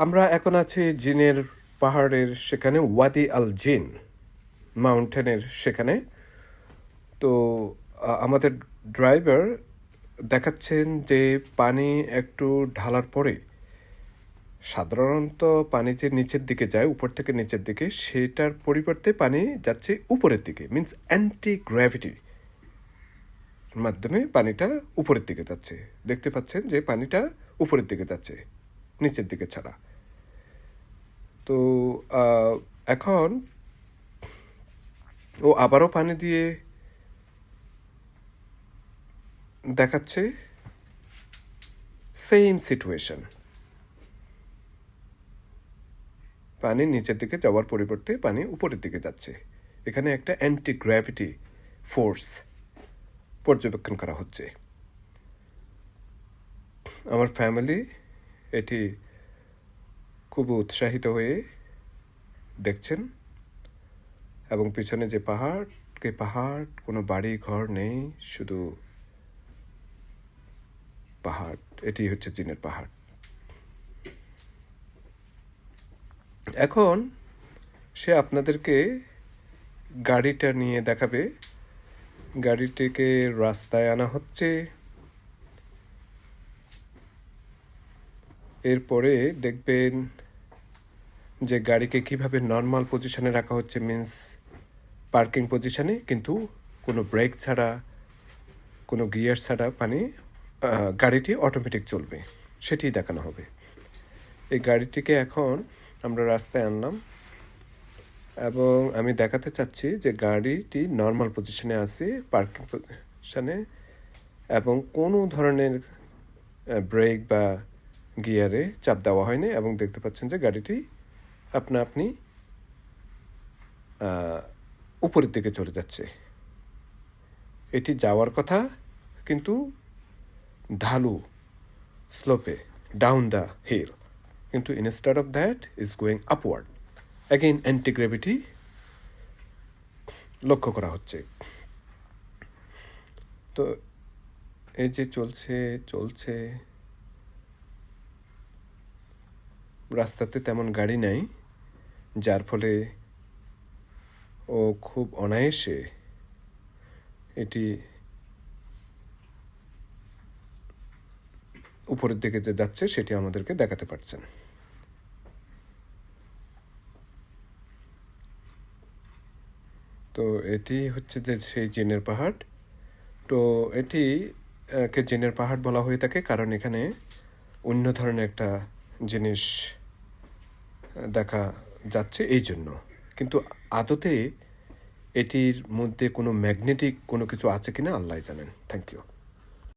আমরা এখন আছি জিনের পাহাড়ের সেখানে, ওয়াদি আল জিন মাউন্টেনের সেখানে। তো আমাদের ড্রাইভার দেখাচ্ছেন যে পানি একটু ঢালার পরে সাধারণত পানি যে নিচের দিকে যায়, উপর থেকে নিচের দিকে, সেটার পরিবর্তে পানি যাচ্ছে উপরের দিকে, মিন্স অ্যান্টি গ্র্যাভিটি মাধ্যমে পানিটা উপরের দিকে যাচ্ছে। দেখতে পাচ্ছেন যে পানিটা উপরের দিকে যাচ্ছে, নিচের দিকে ছাড়া। তো এখন ও আবারও পানি দিয়ে দেখাচ্ছে সেম সিচুয়েশন, পানি নিচের দিকে যাওয়ার পরিবর্তে পানি উপরের দিকে যাচ্ছে। এখানে একটা অ্যান্টি গ্র্যাভিটি ফোর্স পর্যবেক্ষণ করা হচ্ছে। আমার ফ্যামিলি এটি খুব উৎসাহিত হয়ে দেখছেন, এবং পিছনে যে পাহাড়, কোনো বাড়ি ঘর নেই, শুধু পাহাড়। এটি হচ্ছে জিনের পাহাড়। এখন সে আপনাদেরকে গাড়িটা নিয়ে দেখাবে। গাড়িটিকে রাস্তায় আনা হচ্ছে। এরপরে দেখবেন যে গাড়িকে কিভাবে নর্মাল পজিশনে রাখা হচ্ছে, মিন্স পার্কিং পজিশনে, কিন্তু কোনো ব্রেক ছাড়া, কোনো গিয়ার ছাড়া গাড়িটি অটোমেটিক চলবে, সেটি দেখানো হবে। এই গাড়িটিকে এখন আমরা রাস্তায় আনলাম, এবং আমি দেখাতে চাচ্ছি যে গাড়িটি নর্মাল পজিশনে আছে, পার্কিং পজিশনে, এবং কোনো ধরনের ব্রেক বা গিয়ারে চাপ দেওয়া হয়নি। এবং দেখতে পাচ্ছেন যে গাড়িটি আপনি উপরের দিকে চলে যাচ্ছে। এটি যাওয়ার কথা কিন্তু ঢালু স্লোপে, ডাউন দ্য হিল, কিন্তু instead of that is going upward. Again anti gravity লক্ষ্য করা হচ্ছে। তো এই যে চলছে, রাস্তাতে তেমন গাড়ি নাই, যার ফলে ও খুব অনায়াসে এটি উপরের দিকে যে যাচ্ছে সেটি আমাদেরকে দেখাতে পারছেন। তো এটি হচ্ছে যে সেই জিনের পাহাড়। তো এটিকে জিনের পাহাড় বলা হয়ে থাকে কারণ এখানে অন্য ধরনের একটা জিনিস দেখা যাচ্ছে এই জন্য। কিন্তু আদতে এটির মধ্যে কোনো ম্যাগনেটিক কোনো কিছু আছে কিনা আল্লাহ জানেন। Thank you.